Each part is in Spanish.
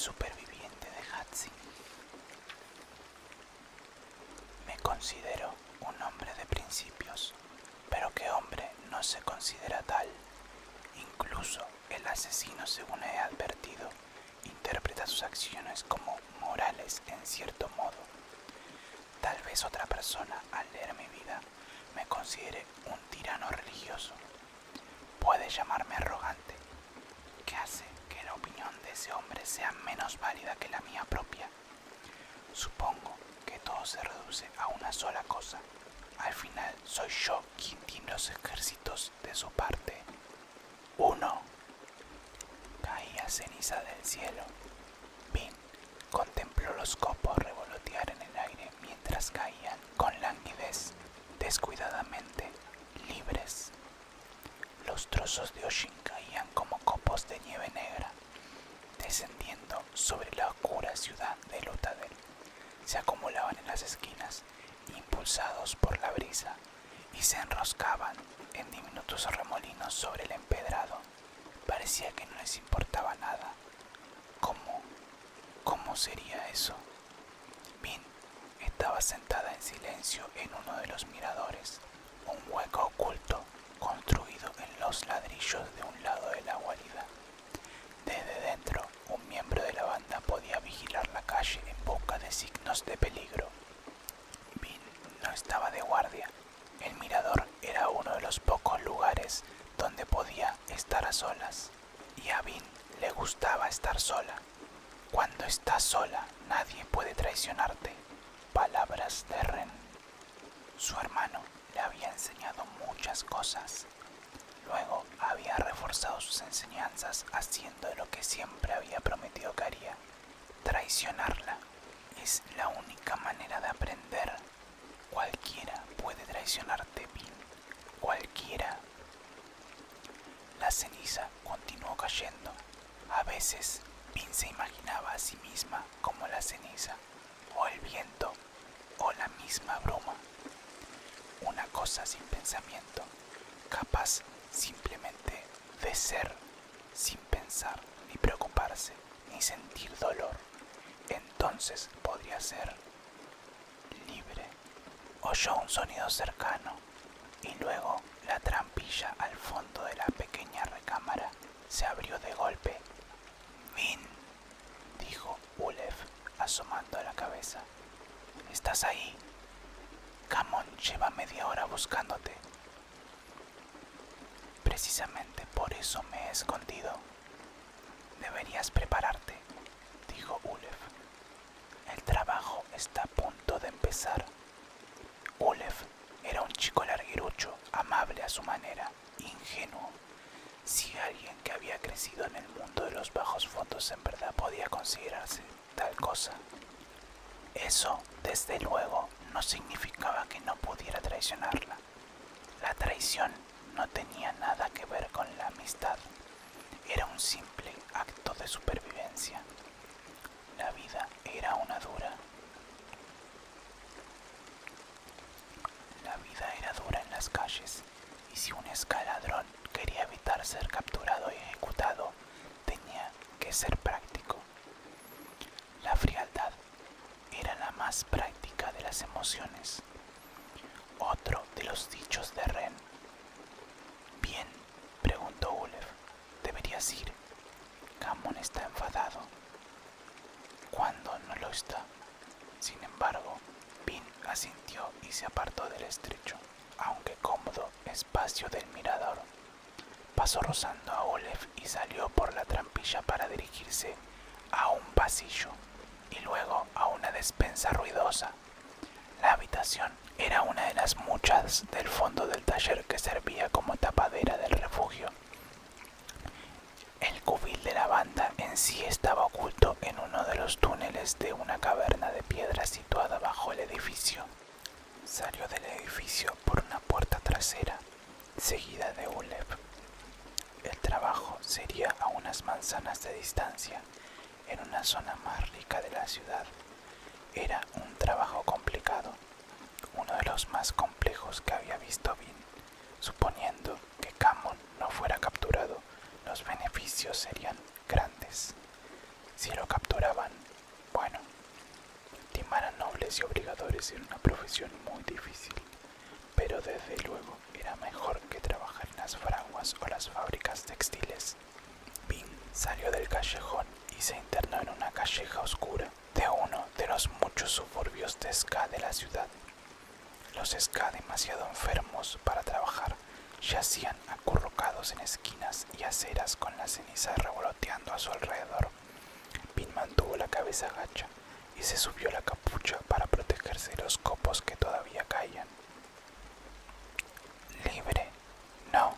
superviviente de Hatsi. Me considero un hombre de principios, pero ¿qué hombre no se considera tal? Incluso el asesino, según he advertido, interpreta sus acciones como morales en cierto modo. Tal vez otra persona, al leer mi vida, me considere un tirano religioso. Puede llamarme arrogante, que hace que la opinión de ese hombre sea menos válida que la mía propia. Supongo que todo se reduce a una sola cosa. Al final soy yo quien tiene los ejércitos de su parte. 1. Caía ceniza del cielo. Vin contempló los copos revolotear en el aire mientras caían con languidez, descuidadamente, libres. Los trozos de hollín caían como copos de nieve negra, descendiendo sobre la oscura ciudad de Luthadel. Se acumulaban en las esquinas, impulsados por la brisa, y se enroscaban en diminutos remolinos sobre el empedrado. Parecía que no les importaba nada. ¿Cómo sería eso? Vin estaba sentada en silencio en uno de los miradores, un hueco oculto construido en los ladrillos de un lado de la guarida. Desde dentro, un miembro de la banda podía vigilar la calle en busca de signos de peligro. Vin no estaba de guardia. El mirador era uno de los pocos lugares donde podía estar a solas. Y a Vin le gustaba estar sola. Cuando estás sola, nadie puede traicionarte. Palabras de Ren. Su hermano le había enseñado muchas cosas. Luego había reforzado sus enseñanzas haciendo lo que siempre había prometido que haría: traicionarla. Es la única manera de aprender. Cualquiera puede traicionarte, Vin. Cualquiera. La ceniza continuó cayendo. A veces Vin se imaginaba a sí misma como la ceniza, o el viento, o la misma bruma. Una cosa sin pensamiento, capaz simplemente de ser, sin pensar, ni preocuparse, ni sentir dolor. Entonces podría ser libre. Oyó un sonido cercano, y luego la trampilla al fondo de la pequeña recámara se abrió de golpe. «Vin», dijo Ulef, asomando la cabeza. «¿Estás ahí? Camon lleva media hora buscándote». «Precisamente por eso me he escondido». «Deberías prepararte», dijo Ulef. «El trabajo está a punto de empezar». Ulef era un chico larguirucho, amable a su manera, ingenuo. Si alguien que había crecido en el mundo de los bajos fondos en verdad podía considerarse tal cosa. Eso, desde luego, no significaba que no pudiera traicionarla. La traición no tenía nada que ver con la amistad. Era un simple acto de supervivencia. La vida era una dura. La vida era dura en las calles, y si un escaladrón quería evitar ser capturado y ejecutado, tenía que ser práctico. La frialdad era la más práctica de las emociones. Otro de los dichos de Ren. «Bien», preguntó Ulef, «deberías ir». Camon está enfadado. ¿Cuándo no lo está? Sin embargo, Vin asintió y se apartó del estrecho, aunque cómodo, espacio del mirador. Pasó rozando a Ulef y salió por la trampilla para dirigirse a un pasillo y luego a una despensa ruidosa. La habitación era una de las muchas del fondo del taller que servía como tapadera del refugio. El cubil de la banda en sí estaba oculto en uno de los túneles de una caverna de piedra situada bajo el edificio. Salió del edificio por una puerta trasera, seguida de Ulef. El trabajo sería a unas manzanas de distancia, en una zona más rica de la ciudad. Era un trabajo complicado, uno de los más complejos que había visto Vin. Suponiendo que Camon no fuera capturado, los beneficios serían grandes. Si lo capturaban, bueno, timar a nobles y obligadores era una profesión muy difícil, pero desde luego era mejor que trabajar en las fraguas o las fábricas textiles. Bean salió del callejón y se internó en una calleja oscura de uno de los muchos suburbios de Ska de la ciudad. Los Ska, demasiado enfermos para trabajar, yacían acurrucados en esquinas y aceras con la ceniza revoloteando a su alrededor. Bean mantuvo la cabeza gacha y se subió la capucha para protegerse de los copos que todavía caían. Libre. No,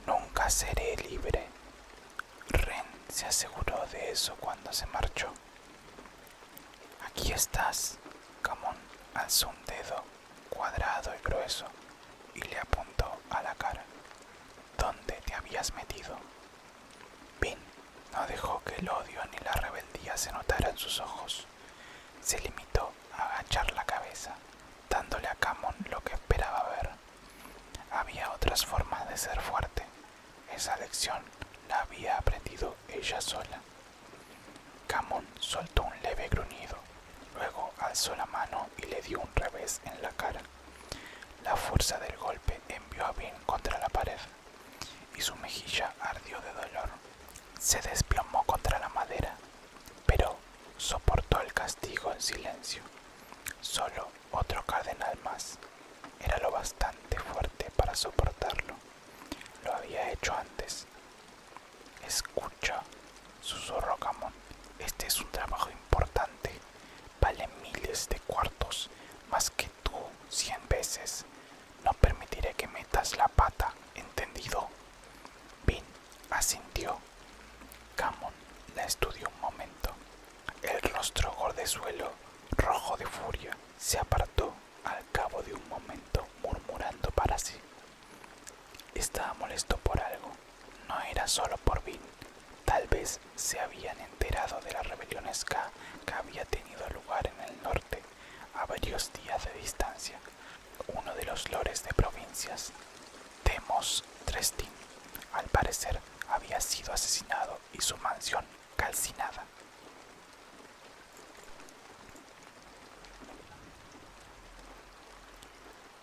nunca seré libre. Ren se aseguró de eso cuando se marchó. Aquí estás. Camón alzó un dedo cuadrado y grueso y le apuntó a la cara. ¿Dónde te habías metido? Bean no dejó que el odio ni la rebeldía se notara en sus ojos. Se limitó a agachar la cabeza, dándole a Camón lo que esperaba ver. Había otras formas de ser fuerte. Esa lección la había aprendido ella sola. Camón soltó un leve gruñido, luego alzó la mano y le dio un revés en la cara. La fuerza del golpe envió a Bean contra la pared y su mejilla ardió de dolor. Se desplomó contra la madera, pero soportó el castigo en silencio. Solo otro cardenal más. Era lo bastante fuerte para soportarlo. Lo había hecho antes. Escucha, susurró Camón. Este es un trabajo importante. Vale miles de cuartos, más que tú 100 veces. No permitiré que metas la pata, ¿entendido? Bean asintió. Camón la estudió un momento. El rostro gordezuelo, rojo de furia, se apartó al cabo de un momento, murmurando para sí. Estaba molesto por algo. No era solo por Bean. Tal vez se habían enterado de la rebelión Ska que había tenido lugar en el norte, a varios días de distancia. Uno de los lores de provincias, Demos Trestin, al parecer había sido asesinado y su mansión calcinada.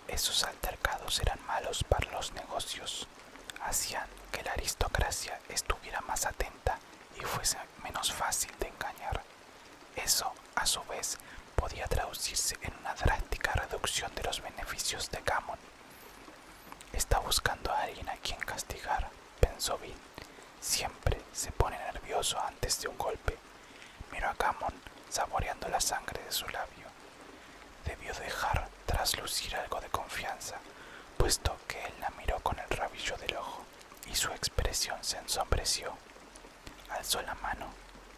Esos altercados eran malos para los negocios. Hacían que la aristocracia estuviera más atenta y fuese menos fácil de engañar. Eso, a su vez, podía traducirse en una drástica reducción de los beneficios de Camón. Está buscando a alguien a quien castigar, pensó Bean. Siempre se pone nervioso antes de un golpe. Miró a Camón saboreando la sangre de su labio. Debió dejar traslucir algo de confianza, puesto que él la miró con el rabillo del ojo y su expresión se ensombreció. Alzó la mano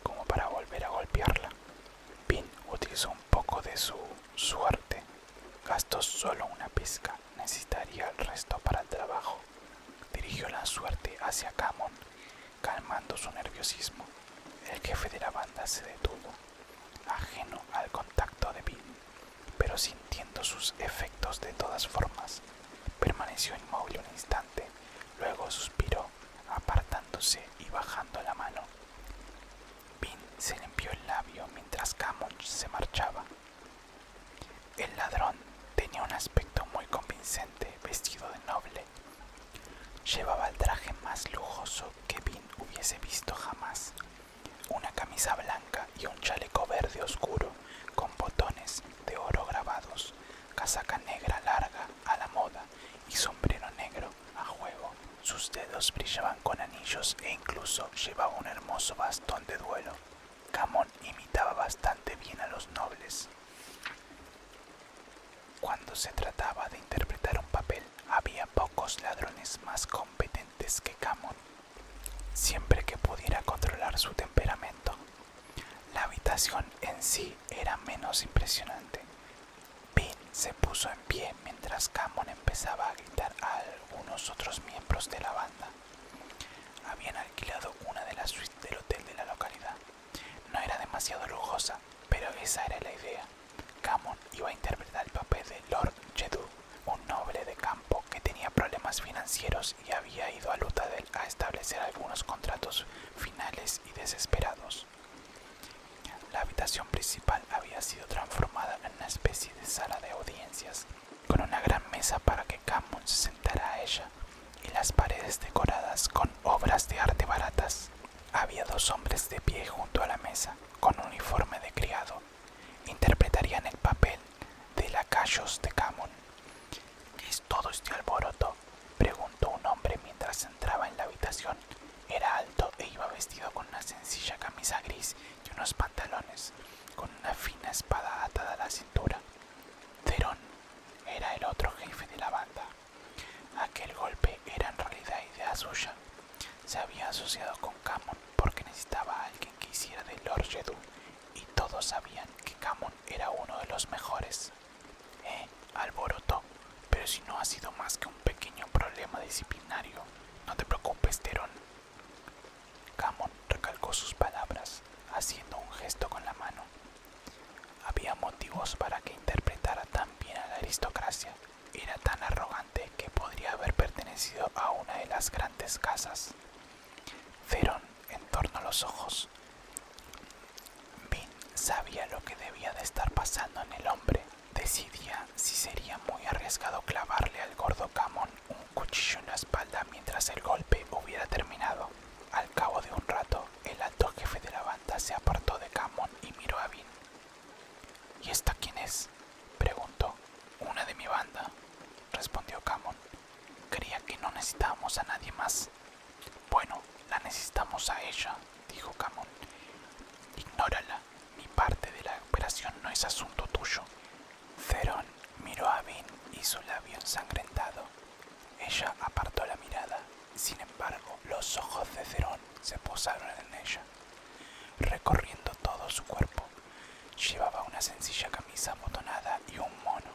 como para volver a golpearla. Bean utilizó un poco de su suerte. Gastó solo una pizca, necesitaría el resto para el trabajo. Dirigió la suerte hacia Camón, calmando su nerviosismo. El jefe de la banda se detuvo, ajeno al contacto de Bean, pero sintiendo sus efectos de todas formas. Permaneció inmóvil un instante, luego suspiró, apartándose y bajando la mano. Bean se limpió el labio mientras Camón se marchaba. El ladrón tenía un aspecto muy convincente, vestido de noble. Llevaba el traje más lujoso que Bean hubiese visto jamás. Una camisa blanca y un chaleco verde oscuro con botones de oro grabados, casaca negra larga a la moda y sombrero negro a juego. Sus dedos brillaban con anillos e incluso llevaba un hermoso bastón de duelo. Camón imitaba bastante bien a los nobles. Cuando se trataba de interpretar un papel, había pocos ladrones más competentes que Camón, siempre que pudiera controlar su temperamento. La habitación en sí era menos impresionante. Bean se puso en pie mientras Camón empezaba a gritar a algunos otros miembros de la banda. Habían alquilado una de las suites del hotel de la localidad. No era demasiado lujosa, pero esa era la idea. Camón iba a interpretar el papel de Lord Jedhu, un noble de campo que tenía problemas financieros y había ido a Luthadel a establecer algunos contratos finales y desesperados. La habitación principal había sido transformada en una especie de sala de audiencias, con una gran mesa para que Cameron se sentara a ella, y las paredes decoradas con obras de arte baratas. Había dos hombres de pie junto a la mesa, con uniforme de criado. Interpretarían el papel de lacayos de Cameron. ¿Qué es todo este alboroto?, preguntó un hombre mientras entraba en la habitación. Era alto e iba vestido con una sencilla camisa gris y unos pantalones, con una fina espada atada a la cintura. Theron era el otro jefe de la banda. Aquel golpe era en realidad idea suya. Se había asociado con Cameron porque necesitaba a alguien que hiciera de Lord Jedhu, y todos sabían que Cameron era uno de los mejores. Alborotó, pero si no ha sido más que un pequeño problema disciplinario, no te preocupes, Theron. Cameron recalcó sus palabras, haciendo un gesto con la mano. Había motivos para que interpretara tan bien a la aristocracia. Era tan arrogante que podría haber pertenecido a una de las grandes casas. Theron entornó los ojos. Vin sabía lo que debía de estar pasando en el hombre. Decidía si sería muy arriesgado clavarle al gordo Cameron un cuchillo en la espalda mientras el golpe hubiera terminado. Al cabo de un rato, el alto jefe de la banda se apartó de Cameron y miró a Vin. ¿Y esta quién es?, preguntó. Una de mi banda, respondió Cameron. Creía que no necesitábamos a nadie más. Bueno, la necesitamos a ella, dijo Cameron. Ignórala. Mi parte de la operación no es asunto tuyo. Theron miró a Vin y su labio ensangrentado. Ella apartó la mirada. Sin embargo, los ojos de Theron se posaron en ella, recorriendo todo su cuerpo. Llevaba una sencilla camisa abotonada y un mono.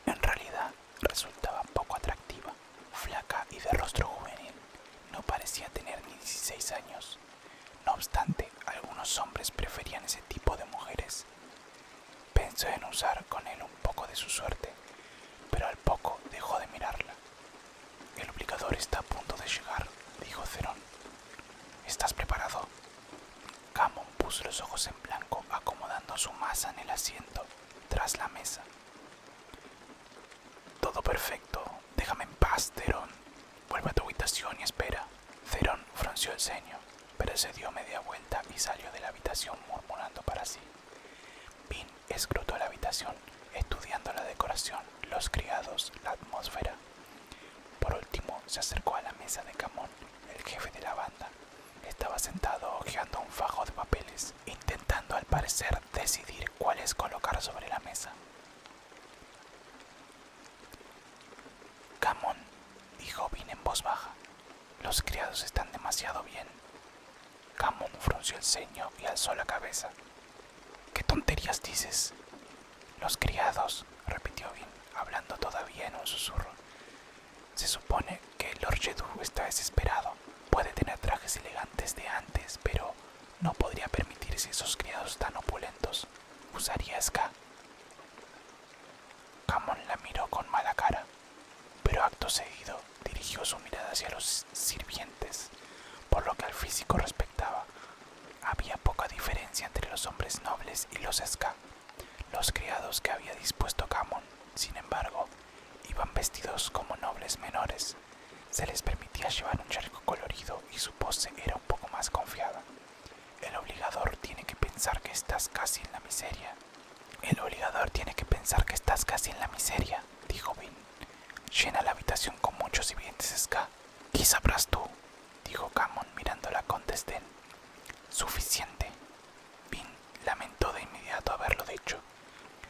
En realidad, resultaba poco atractiva, flaca y de rostro juvenil. No parecía tener ni 16 años. No obstante, algunos hombres preferían ese tipo de mujeres. Pensó en usar con él un poco de su suerte, pero al poco dejó de mirarla. El obligador está a punto de llegar, dijo Theron. ¿Estás preparado? Cameron puso los ojos en blanco, acomodando su masa en el asiento tras la mesa. Todo perfecto. Déjame en paz, Theron. Vuelve a tu habitación y espera. Theron frunció el ceño, pero se dio media vuelta y salió de la habitación murmurando para sí. Vin escrutó la habitación, estudiando la decoración, los criados, la atmósfera. Por último, se acercó a la mesa de Cameron, el jefe de la banda. Estaba sentado hojeando un fajo de papeles, intentando al parecer decidir cuáles colocar sobre la mesa. Cameron, dijo Vin en voz baja, los criados están demasiado bien. Cameron frunció el ceño y alzó la cabeza. ¿Qué tonterías dices? Los criados, repitió Vin, hablando todavía en un susurro. Se supone que Lord Jedhu está desesperado. Puede tener trajes elegantes de antes, pero no podría permitirse esos criados tan opulentos. Usaría ska. Cameron la miró con mala cara, pero acto seguido dirigió su mirada hacia los sirvientes. Por lo que al físico respectaba, había poca diferencia entre los hombres nobles y los ska. Los criados que había dispuesto Cameron, sin embargo, iban vestidos como nobles menores. Se les permitía llevar un chaleco colorido y su pose era un poco más confiada. El obligador tiene que pensar que estás casi en la miseria. El obligador tiene que pensar que estás casi en la miseria, dijo Vin. Llena la habitación con muchos sirvientes ska. ¿Qué sabrás tú?, dijo Cameron mirándola con desdén. Suficiente. Vin lamentó de inmediato haberlo dicho.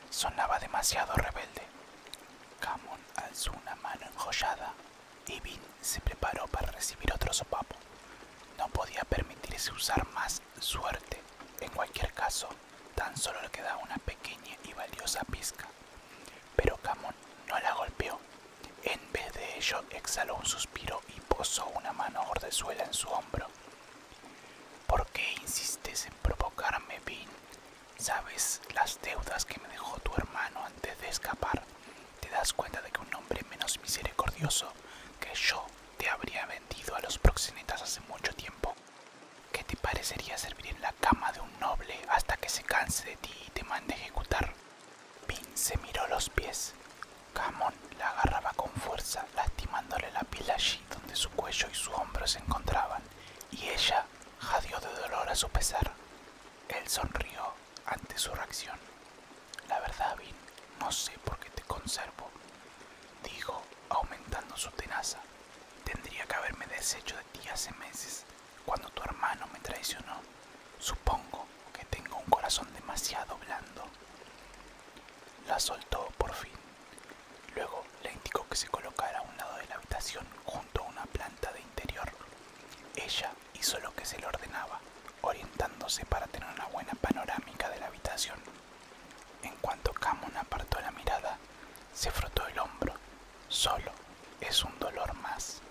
Sonaba demasiado rebelde. Cameron alzó una mano enjollada y Vin se preparó para recibir otro sopapo. No podía permitirse usar más suerte. En cualquier caso, tan solo le quedaba una pequeña y valiosa pizca. Pero Cameron no la golpeó. En vez de ello, exhaló un suspiro y posó una mano gordezuela en su hombro. ¿Por qué insistes en provocarme, Vin? ¿Sabes las deudas que me dejó tu hermano antes de escapar? ¿Te das cuenta de que un hombre menos misericordioso que yo te habría vendido a los proxenetas hace mucho tiempo? ¿Qué te parecería servir en la cama de un noble hasta que se canse de ti y te mande a ejecutar. Vin se miró los pies. Camon la agarraba con fuerza, lastimándole la piel allí donde su cuello y su hombro se encontraban, y ella jadeó de dolor a su pesar. Él sonrió ante su reacción. La verdad, Vin, no sé por qué te conservo, dijo, aumentando su tenaza. Tendría que haberme deshecho de ti hace meses, cuando tu hermano me traicionó. Supongo que tengo un corazón demasiado blando. La soltó por fin. Luego le indicó que se colocara a un lado de la habitación junto a una planta de interior. Ella hizo lo que se le ordenaba, orientándose para tener una buena panorámica de la habitación. En cuanto Camon apartó la mirada, se frotó el hombro. Solo es un dolor más.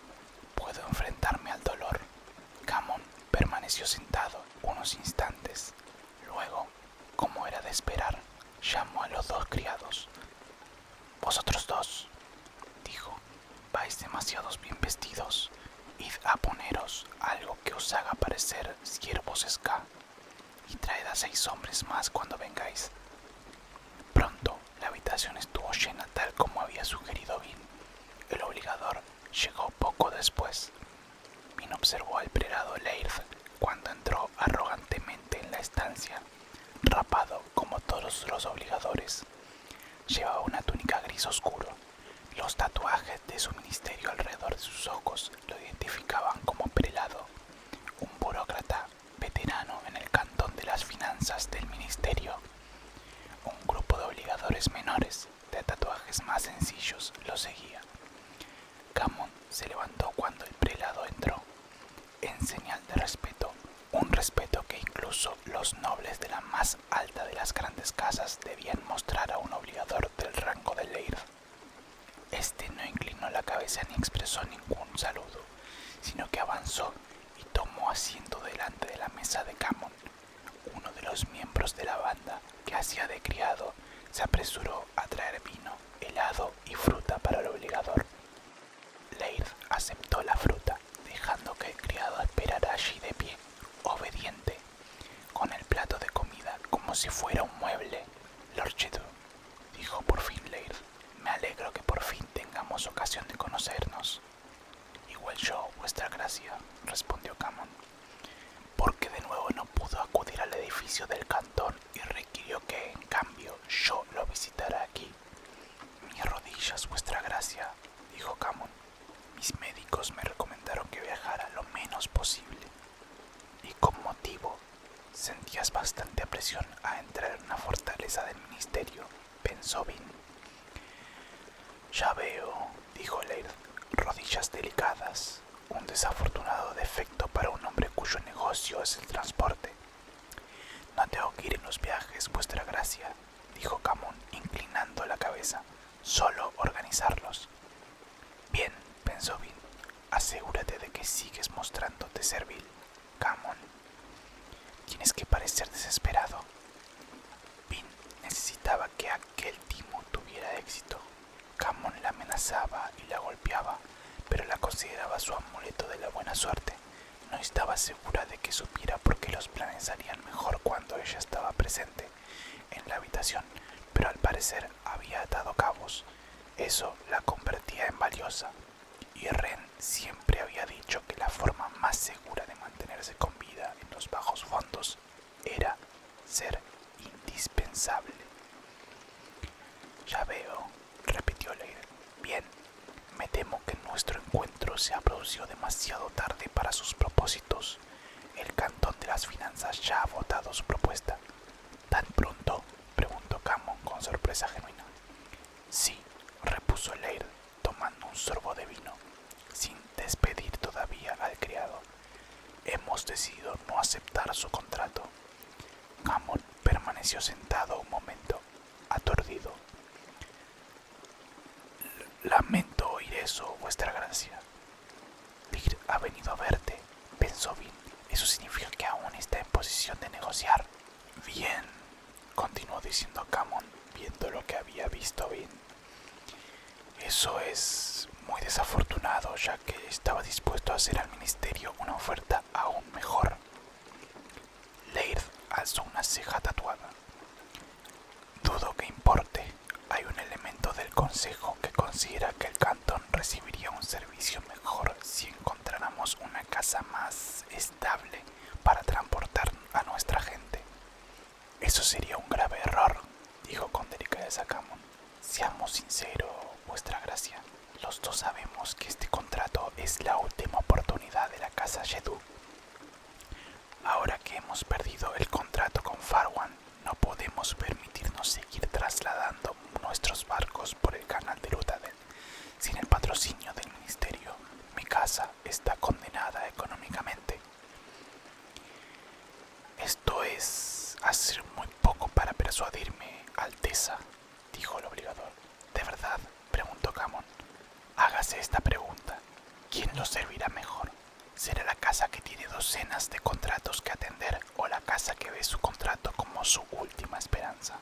Puedo enfrentarme al dolor. Camon permaneció sentado unos instantes. Luego, como era de esperar, llamó a los dos criados. «Vosotros dos», dijo, «vais demasiados bien vestidos. Id a poneros algo que os haga parecer siervos ska, y traed a 6 hombres más cuando vengáis». Pronto la habitación estuvo llena tal como había sugerido Vin. El obligador llegó poco después. Vin observó al prelado Leirth cuando entró arrogantemente en la estancia, rapado como todos los obligadores. Llevaba una túnica gris oscuro. Los tatuajes de su ministerio alrededor de sus ojos lo identificaban como prelado, un burócrata veterano en el cantón de las finanzas del ministerio. Un grupo de obligadores menores, de tatuajes más sencillos, lo seguía. Camon se levantó cuando el prelado entró, en señal de respeto, un respeto que incluso los nobles de la más alta de las grandes casas debían mostrar a un obligador del rango de Leirth. Este no inclinó la cabeza ni expresó ningún saludo, sino que avanzó y tomó asiento delante de la mesa de Camon. Uno de los miembros de la banda, que hacía de criado, se apresuró a traer vino, helado y fruta para el obligador. Leirth aceptó la fruta, dejando que el criado esperara allí de pie, obediente, con el plato de comida como si fuera un mueble. «Lord Chetu», dijo por fin Leirth, «me alegro que por fin tengamos ocasión de conocernos». «Igual yo, vuestra gracia», respondió Camon, «porque de nuevo no pudo acudir al edificio del cantón y requirió que, en cambio, yo lo visitara aquí». «Mis rodillas, vuestra gracia», dijo Camon. «Mis médicos me recomendaron que viajara lo menos posible». «Y con motivo. Sentías bastante presión a entrar en una fortaleza del ministerio», pensó Vin. «Ya veo», dijo Leirth, «rodillas delicadas, un desafortunado defecto para un hombre cuyo negocio es el transporte». «No tengo que ir en los viajes, vuestra gracia», dijo Camon, inclinando la cabeza, «solo organizarlos». «Bien», pensó Vin, «asegúrate de que sigues mostrándote servil, Camon. Tienes que parecer desesperado». Vin necesitaba que aquel timo tuviera éxito. Camon la amenazaba y la golpeaba, pero la consideraba su amuleto de la buena suerte. No estaba segura de que supiera por qué los planes salían mejor cuando ella estaba presente en la habitación, pero al parecer había atado cabos. Eso la convertía en valiosa, y Ren siempre había dicho que la forma más segura de mantenerse con vida en los bajos fondos era ser indispensable. «Ya veo», repitió Leirth. «Bien, me temo que nuestro encuentro se ha producido demasiado tarde para sus propósitos. El cantón de las finanzas ya ha votado su propuesta». «¿Tan pronto?», preguntó Camon con sorpresa genuina. «Sí», repuso Leirth, tomando un sorbo de vino, sin despedir todavía al criado. «Hemos decidido no aceptar su contrato». Camon permaneció sentado un momento, aturdido. «Lamento oír eso, vuestra gracia». «Leirth ha venido a verte», pensó Vin. «Eso significa que aún está en posición de negociar». «Bien», continuó diciendo Camon, viendo lo que había visto Vin. «Eso es muy desafortunado, ya que estaba dispuesto a hacer al ministerio una oferta aún mejor». ceja tatuada. Dudo que importe. Hay un elemento del Consejo que considera que el cantón recibiría un servicio mejor si encontráramos una casa más estable para transportar a nuestra gente. Eso sería un grave error, dijo con delicadeza Camon. Seamos sinceros, vuestra gracia. Los dos sabemos que este contrato es la última oportunidad de la casa Yedu. Ahora que hemos perdido el contrato con Farwan, no podemos permitirnos seguir trasladando nuestros barcos por el canal de Luthadel. Sin el patrocinio del ministerio, mi casa está condenada económicamente. Esto es hacer muy poco para persuadirme, Alteza, dijo el obligador. ¿De verdad? Preguntó Camon. Hágase esta pregunta. ¿Quién lo servirá mejor? ¿Será la casa que tiene docenas de contratos que atender o la casa que ve su contrato como su última esperanza?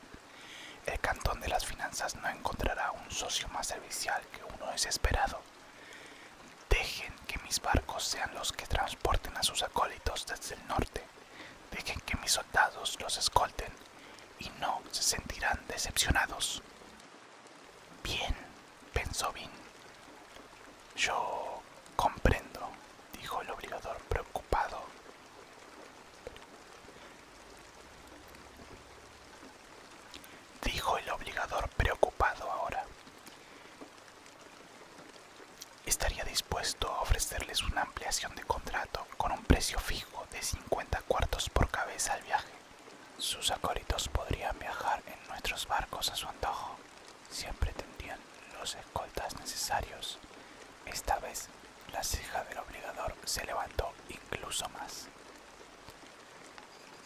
El cantón de las finanzas no encontrará un socio más servicial que uno desesperado. Dejen que mis barcos sean los que transporten a sus acólitos desde el norte. Dejen que mis soldados los escolten y no se sentirán decepcionados. Bien, pensó Vin. Yo comprendo, dijo el obligador preocupado. Ahora. Estaría dispuesto a ofrecerles una ampliación de contrato con un precio fijo de 50 cuartos por cabeza al viaje. Sus acólitos podrían viajar en nuestros barcos a su antojo. Siempre tendrían los escoltas necesarios. Esta vez, la ceja del obligador se levantó incluso más.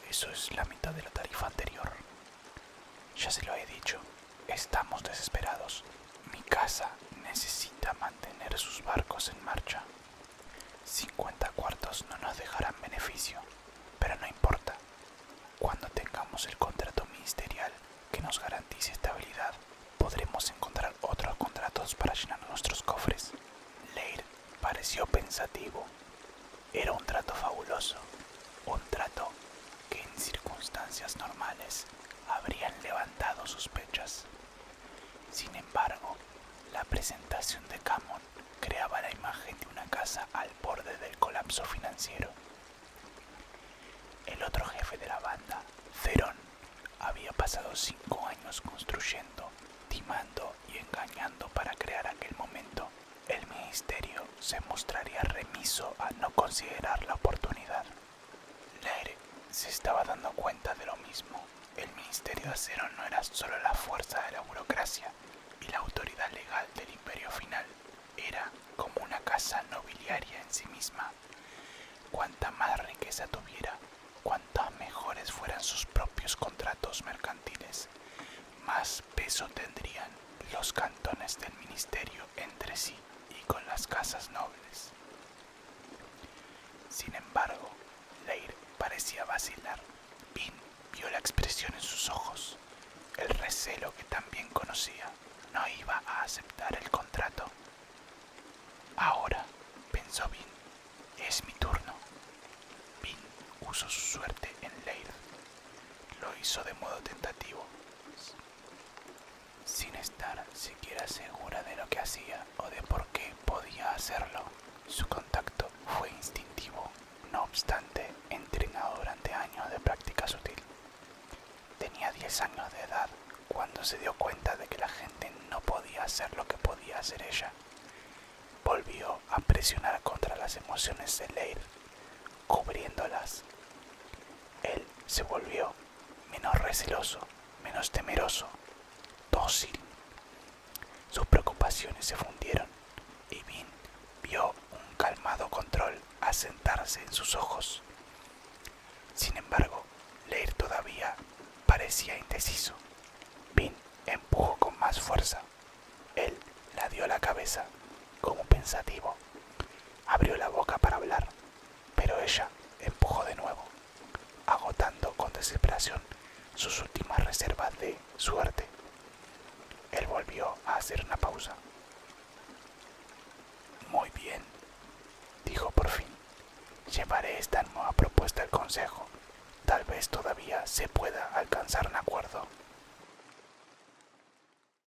Eso es la mitad de la tarifa anterior. Ya se lo he dicho, estamos desesperados. Mi casa necesita mantener sus barcos en marcha. 50 cuartos no nos dejarán beneficio, pero no importa. Cuando tengamos el contrato ministerial que nos garantice estabilidad, podremos encontrar otros contratos para llenar nuestros cofres. Leir pareció pensativo. Era un trato fabuloso, un trato que en circunstancias normales habrían levantado sospechas. Sin embargo, la presentación de Camon creaba la imagen de una casa al borde del colapso financiero. El otro jefe de la banda, Cerón, había pasado 5 años construyendo, timando y engañando para crear aquel momento. El ministerio se mostraría remiso a no considerar la oportunidad. Leir se estaba dando cuenta de lo mismo. El Ministerio de Acero no era solo la fuerza de la burocracia y la autoridad legal del Imperio Final. Era como una casa nobiliaria en sí misma. Cuanta más riqueza tuviera, cuantas mejores fueran sus propios contratos mercantiles, más peso tendrían los cantones del ministerio entre sí y con las casas nobles. Sin embargo, Leir parecía vacilar. Vin vio la expresión en sus ojos, el recelo que también conocía. No iba a aceptar el contrato. Ahora, pensó Vin, es mi turno. Vin usó su suerte en Leir. Lo hizo de modo tentativo, sin estar siquiera segura de lo que hacía o de por qué podía hacerlo. Su contacto fue instintivo, no obstante, entrenado durante años de práctica sutil. Tenía 10 años de edad cuando se dio cuenta de que la gente no podía hacer lo que podía hacer ella. Volvió a presionar contra las emociones de Leir, cubriéndolas. Él se volvió menos receloso, menos temeroso, dócil. Sus preocupaciones se fundieron y Vin vio un calmado control asentarse en sus ojos. Sin embargo, Leir todavía parecía indeciso. Vin empujó con más fuerza. Él la dio la cabeza, como pensativo. Abrió la boca para hablar, pero ella empujó de nuevo, agotando con desesperación sus últimas reservas de suerte. Él volvió a hacer una pausa. Muy bien, dijo por fin. Llevaré esta nueva propuesta al consejo. Tal vez todavía se pueda alcanzar un acuerdo.